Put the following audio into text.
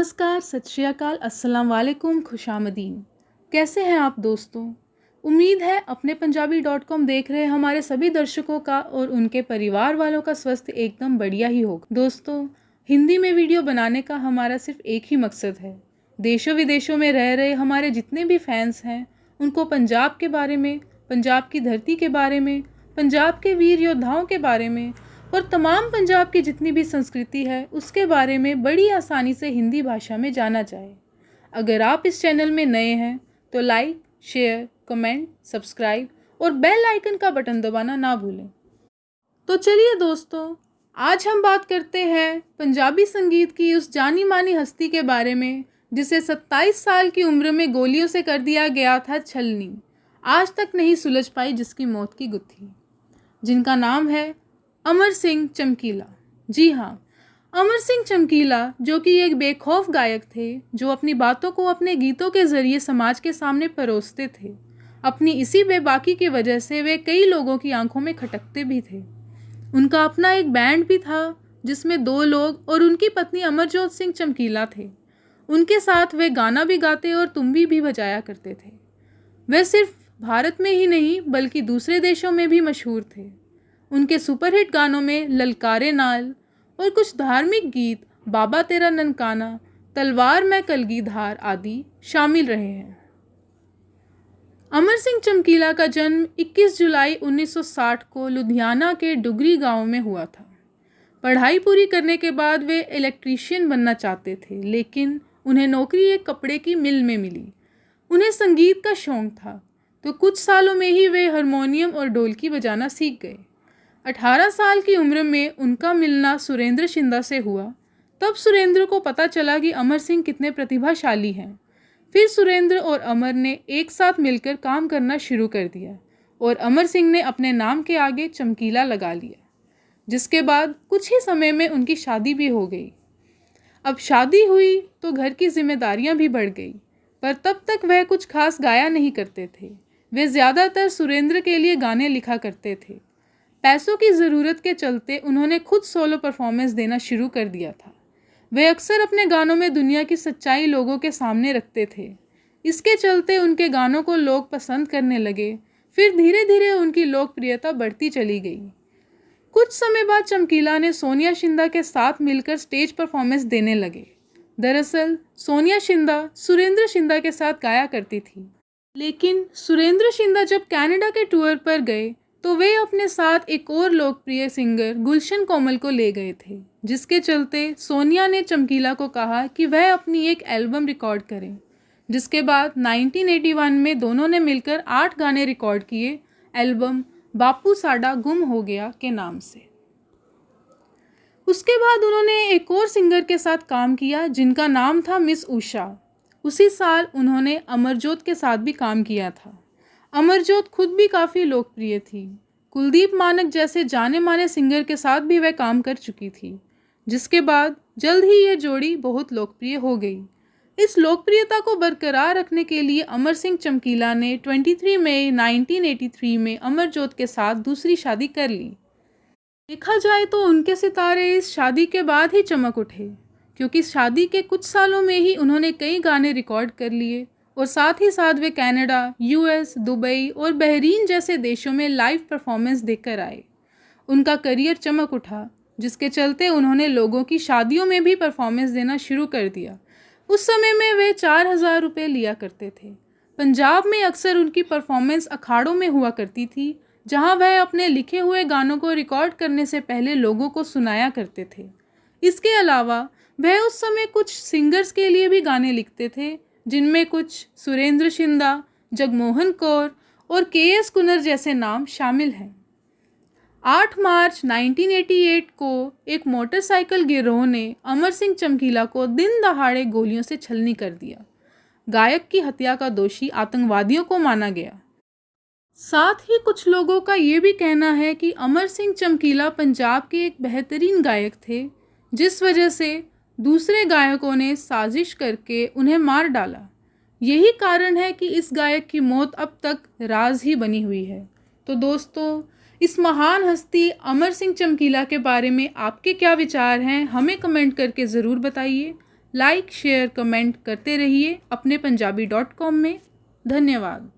नमस्कार, सत श्री अकाल, अस्सलाम वालेकुम, खुशामदीन। कैसे हैं आप दोस्तों? उम्मीद है अपने पंजाबी.com देख रहे हमारे सभी दर्शकों का और उनके परिवार वालों का स्वास्थ्य एकदम बढ़िया ही होगा। दोस्तों, हिंदी में वीडियो बनाने का हमारा सिर्फ एक ही मकसद है, देशों विदेशों में रह रहे हमारे जितने भी फैंस हैं उनको पंजाब के बारे में, पंजाब की धरती के बारे में, पंजाब के वीर योद्धाओं के बारे में और तमाम पंजाब की जितनी भी संस्कृति है उसके बारे में बड़ी आसानी से हिंदी भाषा में जाना जाए। अगर आप इस चैनल में नए हैं तो लाइक, शेयर, कमेंट, सब्सक्राइब और बेल आइकन का बटन दबाना ना भूलें। तो चलिए दोस्तों, आज हम बात करते हैं पंजाबी संगीत की उस जानी मानी हस्ती के बारे में जिसे 27 साल की उम्र में गोलियों से कर दिया गया था छलनी। आज तक नहीं सुलझ पाई जिसकी मौत की गुत्थी, जिनका नाम है अमर सिंह चमकीला। जी हाँ, अमर सिंह चमकीला, जो कि एक बेखौफ गायक थे जो अपनी बातों को अपने गीतों के ज़रिए समाज के सामने परोसते थे। अपनी इसी बेबाकी की वजह से वे कई लोगों की आंखों में खटकते भी थे। उनका अपना एक बैंड भी था जिसमें 2 लोग और उनकी पत्नी अमरजोत सिंह चमकीला थे। उनके साथ वे गाना भी गाते और तुम्बी भी बजाया करते थे। वे सिर्फ भारत में ही नहीं बल्कि दूसरे देशों में भी मशहूर थे। उनके सुपरहिट गानों में ललकारे नाल और कुछ धार्मिक गीत बाबा तेरा ननकाना, तलवार में कलगीधार आदि शामिल रहे हैं। अमर सिंह चमकीला का जन्म 21 जुलाई 1960 को लुधियाना के डुगरी गांव में हुआ था। पढ़ाई पूरी करने के बाद वे इलेक्ट्रीशियन बनना चाहते थे, लेकिन उन्हें नौकरी एक कपड़े की मिल में मिली। उन्हें संगीत का शौक था तो कुछ सालों में ही वे हारमोनियम और ढोलकी बजाना सीख गए। 18 साल की उम्र में उनका मिलना सुरेंद्र शिंदा से हुआ। तब सुरेंद्र को पता चला कि अमर सिंह कितने प्रतिभाशाली हैं। फिर सुरेंद्र और अमर ने एक साथ मिलकर काम करना शुरू कर दिया और अमर सिंह ने अपने नाम के आगे चमकीला लगा लिया, जिसके बाद कुछ ही समय में उनकी शादी भी हो गई। अब शादी हुई तो घर की जिम्मेदारियां भी बढ़ गई, पर तब तक वह कुछ खास गाया नहीं करते थे। वे ज़्यादातर सुरेंद्र के लिए गाने लिखा करते थे। पैसों की ज़रूरत के चलते उन्होंने खुद सोलो परफॉर्मेंस देना शुरू कर दिया था। वे अक्सर अपने गानों में दुनिया की सच्चाई लोगों के सामने रखते थे। इसके चलते उनके गानों को लोग पसंद करने लगे। फिर धीरे धीरे उनकी लोकप्रियता बढ़ती चली गई। कुछ समय बाद चमकीला ने सोनिया शिंदा के साथ मिलकर स्टेज परफॉर्मेंस देने लगे। दरअसल सोनिया शिंदा सुरेंद्र शिंदा के साथ गाया करती थी, लेकिन सुरेंद्र शिंदा जब कनाडा के टूर पर गए तो वे अपने साथ एक और लोकप्रिय सिंगर गुलशन कोमल को ले गए थे, जिसके चलते सोनिया ने चमकीला को कहा कि वह अपनी एक एल्बम रिकॉर्ड करें। जिसके बाद 1981 में दोनों ने मिलकर 8 गाने रिकॉर्ड किए, एल्बम बापू साडा गुम हो गया के नाम से। उसके बाद उन्होंने एक और सिंगर के साथ काम किया जिनका नाम था मिस उषा। उसी साल उन्होंने अमरजोत के साथ भी काम किया था। अमरजोत खुद भी काफ़ी लोकप्रिय थी। कुलदीप मानक जैसे जाने माने सिंगर के साथ भी वह काम कर चुकी थी, जिसके बाद जल्द ही यह जोड़ी बहुत लोकप्रिय हो गई। इस लोकप्रियता को बरकरार रखने के लिए अमर सिंह चमकीला ने 23 मई 1983 में अमरजोत के साथ दूसरी शादी कर ली। देखा जाए तो उनके सितारे इस शादी के बाद ही चमक उठे, क्योंकि शादी के कुछ सालों में ही उन्होंने कई गाने रिकॉर्ड कर लिए और साथ ही साथ वे कनाडा, यूएस, दुबई और बहरीन जैसे देशों में लाइव परफॉर्मेंस देकर आए। उनका करियर चमक उठा, जिसके चलते उन्होंने लोगों की शादियों में भी परफॉर्मेंस देना शुरू कर दिया। उस समय में वे 4000 रुपये लिया करते थे। पंजाब में अक्सर उनकी परफॉर्मेंस अखाड़ों में हुआ करती थी, जहां वह अपने लिखे हुए गानों को रिकॉर्ड करने से पहले लोगों को सुनाया करते थे। इसके अलावा वह उस समय कुछ सिंगर्स के लिए भी गाने लिखते थे, जिनमें कुछ सुरेंद्र शिंदा, जगमोहन कौर और के.एस. कुन्नर जैसे नाम शामिल हैं। 8 मार्च 1988 को एक मोटरसाइकिल गिरोह ने अमर सिंह चमकीला को दिन दहाड़े गोलियों से छलनी कर दिया। गायक की हत्या का दोषी आतंकवादियों को माना गया। साथ ही कुछ लोगों का ये भी कहना है कि अमर सिंह चमकीला पंजाब के एक बेहतरीन गायक थे, जिस वजह से दूसरे गायकों ने साजिश करके उन्हें मार डाला। यही कारण है कि इस गायक की मौत अब तक राज ही बनी हुई है। तो दोस्तों, इस महान हस्ती अमर सिंह चमकीला के बारे में आपके क्या विचार हैं, हमें कमेंट करके ज़रूर बताइए। लाइक शेयर कमेंट करते रहिए अपने पंजाबी.com में। धन्यवाद।